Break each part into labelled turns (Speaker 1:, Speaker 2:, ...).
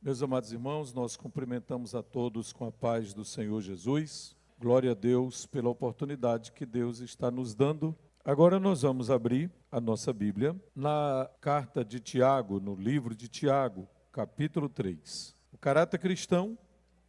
Speaker 1: Meus amados irmãos, nós cumprimentamos a todos com a paz do Senhor Jesus. Glória a Deus pela oportunidade que Deus está nos dando. Agora nós vamos abrir a nossa Bíblia na carta de Tiago, no livro de Tiago, capítulo 3. O caráter cristão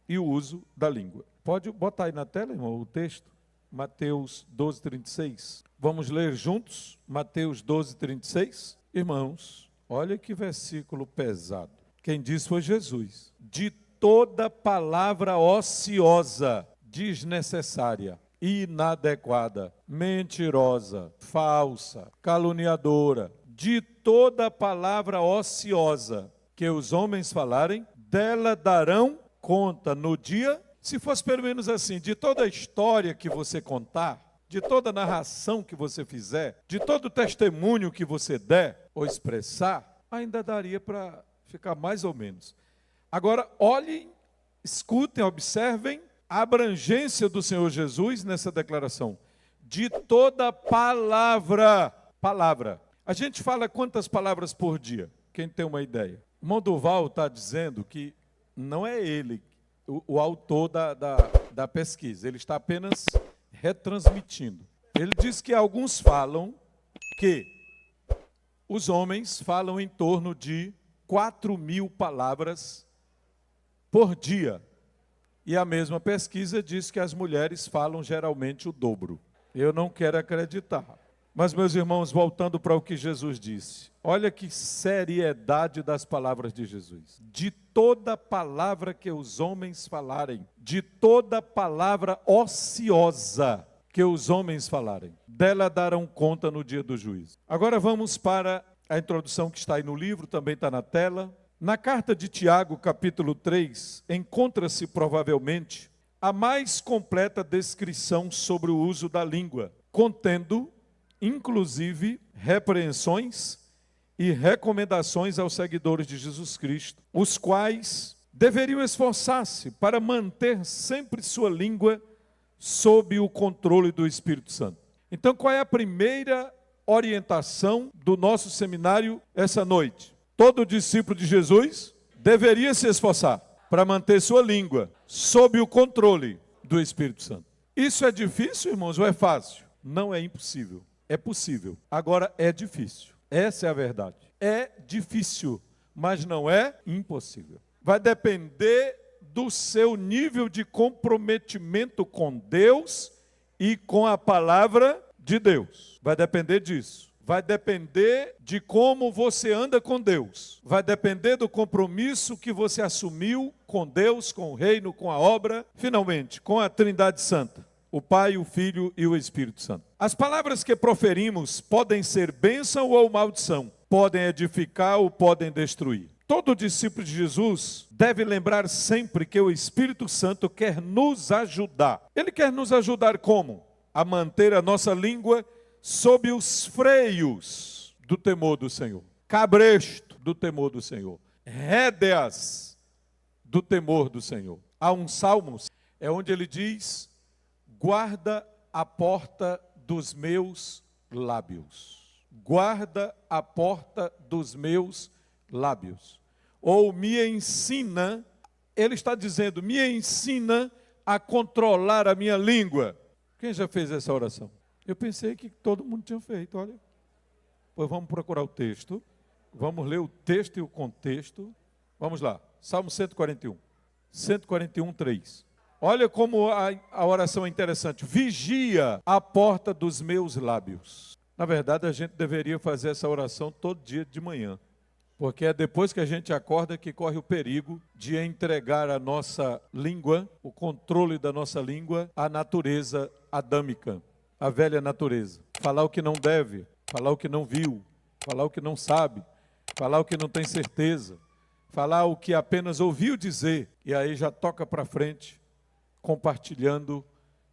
Speaker 1: e o uso da língua. Pode botar aí na tela, irmão, o texto? Mateus 12:36. Vamos ler juntos Mateus 12:36? Irmãos, olha que versículo pesado. Quem disse foi Jesus. De toda palavra ociosa, desnecessária, inadequada, mentirosa, falsa, caluniadora, de toda palavra ociosa que os homens falarem, dela darão conta no dia. Se fosse pelo menos assim, de toda a história que você contar, de toda a narração que você fizer, de todo o testemunho que você der ou expressar, ainda daria para ficar mais ou menos. Agora, olhem, escutem, observem a abrangência do Senhor Jesus nessa declaração. De toda palavra. A gente fala quantas palavras por dia? Quem tem uma ideia? O irmão Duval está dizendo que não é ele o autor da pesquisa. Ele está apenas retransmitindo. Ele diz que alguns falam que os homens falam em torno de 4.000 palavras por dia. E a mesma pesquisa diz que as mulheres falam geralmente o dobro. Eu não quero acreditar. Mas, meus irmãos, voltando para o que Jesus disse, olha que seriedade das palavras de Jesus. De toda palavra que os homens falarem, de toda palavra ociosa que os homens falarem, dela darão conta no dia do juízo. Agora vamos para a introdução que está aí no livro, também está na tela. Na carta de Tiago, capítulo 3, encontra-se provavelmente a mais completa descrição sobre o uso da língua, contendo, inclusive, repreensões e recomendações aos seguidores de Jesus Cristo, os quais deveriam esforçar-se para manter sempre sua língua sob o controle do Espírito Santo. Então, qual é a primeira orientação do nosso seminário essa noite? Todo discípulo de Jesus deveria se esforçar para manter sua língua sob o controle do Espírito Santo. Isso é difícil, irmãos, ou é fácil? Não é impossível, é possível. Agora é difícil, essa é a verdade. É difícil, mas não é impossível. Vai depender do seu nível de comprometimento com Deus e com a palavra de Deus. Vai depender disso. Vai depender de como você anda com Deus. Vai depender do compromisso que você assumiu com Deus, com o reino, com a obra, finalmente, com a Trindade Santa, o Pai, o Filho e o Espírito Santo. As palavras que proferimos podem ser bênção ou maldição, podem edificar ou podem destruir. Todo discípulo de Jesus deve lembrar sempre que o Espírito Santo quer nos ajudar. Ele quer nos ajudar como? A manter a nossa língua sob os freios do temor do Senhor. Cabresto do temor do Senhor. Rédeas do temor do Senhor. Há um salmo, é onde ele diz, guarda a porta dos meus lábios. Guarda a porta dos meus lábios. Ou me ensina, ele está dizendo, me ensina a controlar a minha língua. Quem já fez essa oração? Eu pensei que todo mundo tinha feito, olha. Pois vamos procurar o texto. Vamos ler o texto e o contexto. Vamos lá. Salmo 141. 141, 3. Olha como a oração é interessante. Vigia a porta dos meus lábios. Na verdade, a gente deveria fazer essa oração todo dia de manhã. Porque é depois que a gente acorda que corre o perigo de entregar a nossa língua, o controle da nossa língua, à natureza adâmica, à velha natureza. Falar o que não deve, falar o que não viu, falar o que não sabe, falar o que não tem certeza, falar o que apenas ouviu dizer, e aí já toca para frente, compartilhando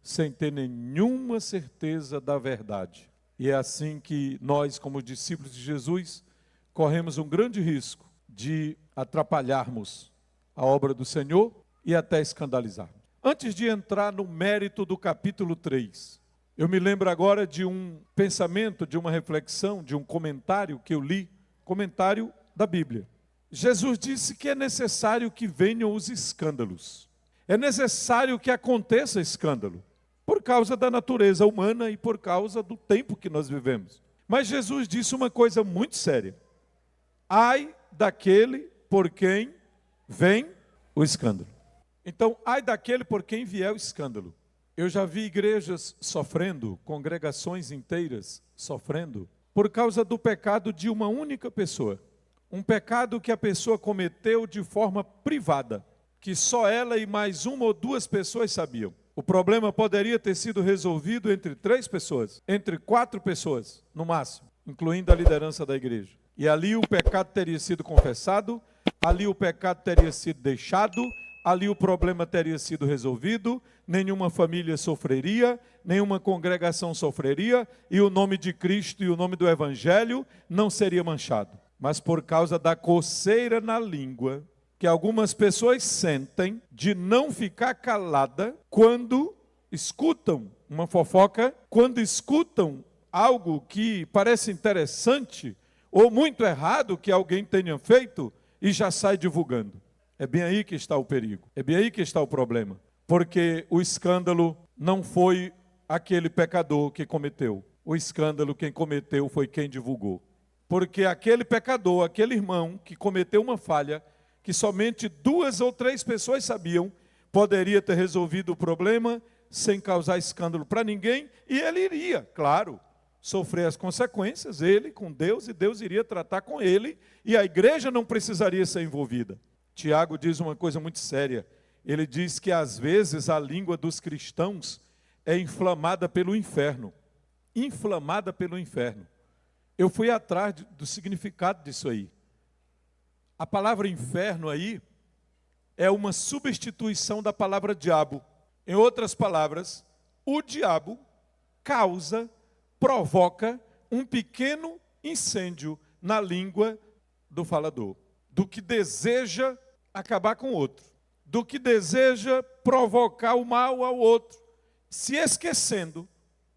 Speaker 1: sem ter nenhuma certeza da verdade. E é assim que nós, como discípulos de Jesus, corremos um grande risco de atrapalharmos a obra do Senhor e até escandalizarmos. Antes de entrar no mérito do capítulo 3, eu me lembro agora de um pensamento, de uma reflexão, de um comentário que eu li, comentário da Bíblia. Jesus disse que é necessário que venham os escândalos. É necessário que aconteça escândalo, por causa da natureza humana e por causa do tempo que nós vivemos. Mas Jesus disse uma coisa muito séria: ai daquele por quem vem o escândalo. Então, ai daquele por quem vier o escândalo. Eu já vi igrejas sofrendo, congregações inteiras sofrendo, por causa do pecado de uma única pessoa. Um pecado que a pessoa cometeu de forma privada, que só ela e mais uma ou duas pessoas sabiam. O problema poderia ter sido resolvido entre 3 pessoas, entre 4 pessoas, no máximo, incluindo a liderança da igreja. E ali o pecado teria sido confessado, ali o pecado teria sido deixado, ali o problema teria sido resolvido, nenhuma família sofreria, nenhuma congregação sofreria, e o nome de Cristo e o nome do Evangelho não seria manchado. Mas por causa da coceira na língua, que algumas pessoas sentem de não ficar calada quando escutam uma fofoca, quando escutam algo que parece interessante ou muito errado que alguém tenha feito e já sai divulgando. É bem aí que está o perigo, é bem aí que está o problema. Porque o escândalo não foi aquele pecador que cometeu. O escândalo quem cometeu foi quem divulgou. Porque aquele pecador, aquele irmão que cometeu uma falha, que somente 2 ou 3 pessoas sabiam, poderia ter resolvido o problema sem causar escândalo para ninguém, e ele iria, claro, sofrer as consequências, ele com Deus, e Deus iria tratar com ele, e a igreja não precisaria ser envolvida. Tiago diz uma coisa muito séria. Ele diz que às vezes a língua dos cristãos é inflamada pelo inferno. Inflamada pelo inferno. Eu fui atrás do significado disso aí. A palavra inferno aí é uma substituição da palavra diabo. Em outras palavras, o diabo causa, provoca um pequeno incêndio na língua do falador, do que deseja acabar com o outro, do que deseja provocar o mal ao outro, se esquecendo,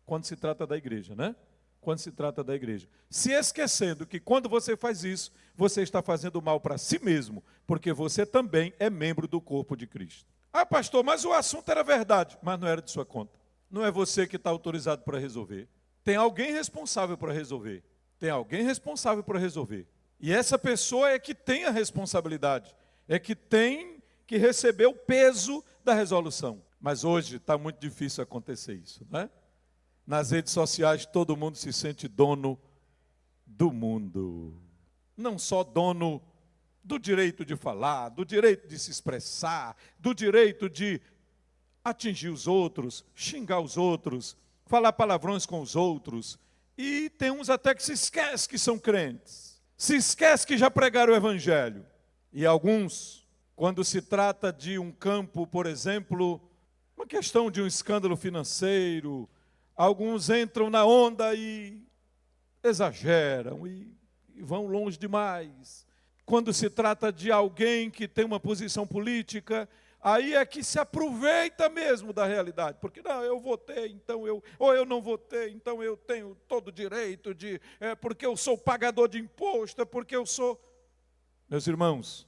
Speaker 1: quando se trata da igreja, né? Quando se trata da igreja, se esquecendo que quando você faz isso, você está fazendo mal para si mesmo, porque você também é membro do corpo de Cristo. Ah, pastor, mas o assunto era verdade, mas não era de sua conta. Não é você que está autorizado para resolver. Tem alguém responsável para resolver. Tem alguém responsável para resolver. E essa pessoa é que tem a responsabilidade, é que tem que receber o peso da resolução. Mas hoje está muito difícil acontecer isso, não é? Nas redes sociais todo mundo se sente dono do mundo. Não só dono do direito de falar, do direito de se expressar, do direito de atingir os outros, xingar os outros, falar palavrões com os outros. E tem uns até que se esquecem que são crentes. Se esquece que já pregaram o Evangelho. E alguns, quando se trata de um campo, por exemplo, uma questão de um escândalo financeiro, alguns entram na onda e exageram e vão longe demais. Quando se trata de alguém que tem uma posição política, aí é que se aproveita mesmo da realidade. Porque não, eu votei, então ou eu não votei, então eu tenho todo o direito de, porque eu sou pagador de imposto, é porque eu sou... Meus irmãos,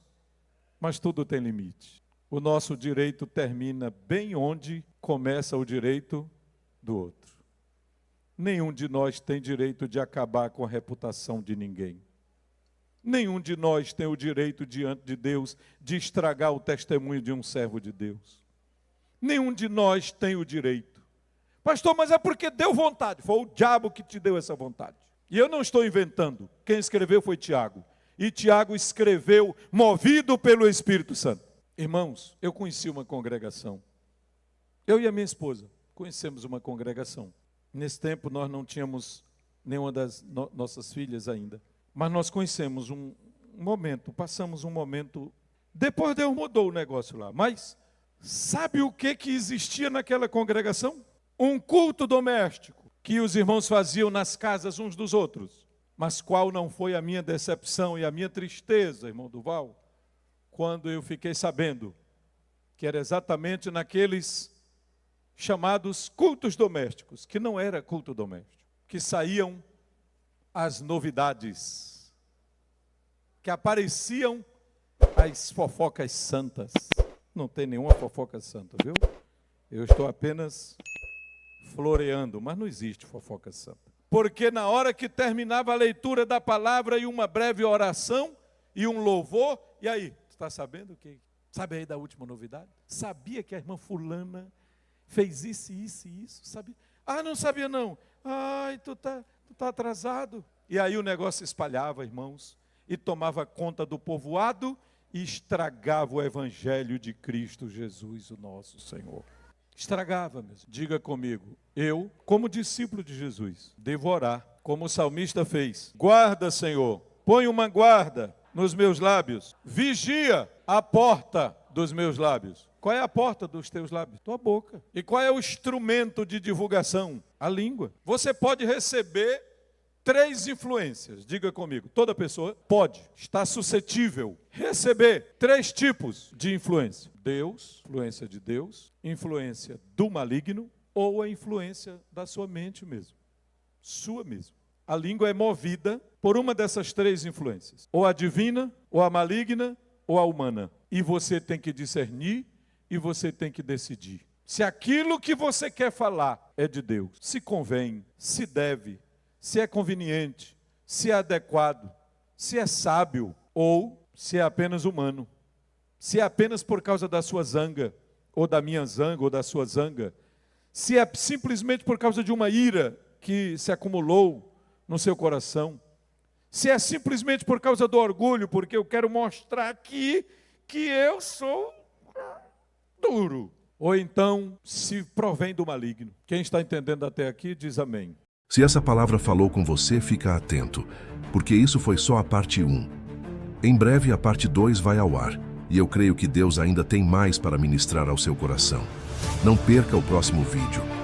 Speaker 1: mas tudo tem limite. O nosso direito termina bem onde começa o direito do outro. Nenhum de nós tem direito de acabar com a reputação de ninguém. Nenhum de nós tem o direito diante de Deus de estragar o testemunho de um servo de Deus. Nenhum de nós tem o direito. Pastor, mas é porque deu vontade. Foi o diabo que te deu essa vontade. E eu não estou inventando. Quem escreveu foi Tiago. E Tiago escreveu movido pelo Espírito Santo. Irmãos, eu conheci uma congregação. Eu e a minha esposa conhecemos uma congregação. Nesse tempo nós não tínhamos nenhuma das nossas filhas ainda. Mas nós conhecemos um momento, passamos um momento. Depois Deus mudou o negócio lá. Mas sabe o que existia naquela congregação? Um culto doméstico que os irmãos faziam nas casas uns dos outros. Mas qual não foi a minha decepção e a minha tristeza, irmão Duval, quando eu fiquei sabendo que era exatamente naqueles chamados cultos domésticos, que não era culto doméstico, que saíam as novidades, que apareciam as fofocas santas. Não tem nenhuma fofoca santa, viu? Eu estou apenas floreando, mas não existe fofoca santa. Porque na hora que terminava a leitura da palavra e uma breve oração e um louvor, e aí, tu está sabendo o que? Sabe aí da última novidade? Sabia que a irmã fulana fez isso, isso e isso? Sabia? Ah, não sabia não. Ai, tu tá atrasado. E aí o negócio espalhava, irmãos, e tomava conta do povoado e estragava o evangelho de Cristo Jesus, o nosso Senhor. Estragava mesmo. Diga comigo, eu, como discípulo de Jesus, devo orar, como o salmista fez. Guarda, Senhor, põe uma guarda nos meus lábios. Vigia a porta dos meus lábios. Qual é a porta dos teus lábios? Tua boca. E qual é o instrumento de divulgação? A língua. Você pode receber 3 influências. Diga comigo, toda pessoa pode, está suscetível, receber 3 tipos de influência. Deus, influência de Deus, influência do maligno ou a influência da sua mente mesmo. Sua mesmo. A língua é movida por uma dessas 3 influências. Ou a divina, ou a maligna, ou a humana. E você tem que discernir e você tem que decidir. Se aquilo que você quer falar é de Deus, se convém, se deve, se é conveniente, se é adequado, se é sábio ou se é apenas humano. Se é apenas por causa da sua zanga, ou da minha zanga, ou da sua zanga. Se é simplesmente por causa de uma ira que se acumulou no seu coração. Se é simplesmente por causa do orgulho, porque eu quero mostrar aqui que eu sou duro. Ou então, se provém do maligno. Quem está entendendo até aqui, diz amém.
Speaker 2: Se essa palavra falou com você, fica atento, porque isso foi só a parte 1. Em breve a parte 2 vai ao ar, e eu creio que Deus ainda tem mais para ministrar ao seu coração. Não perca o próximo vídeo.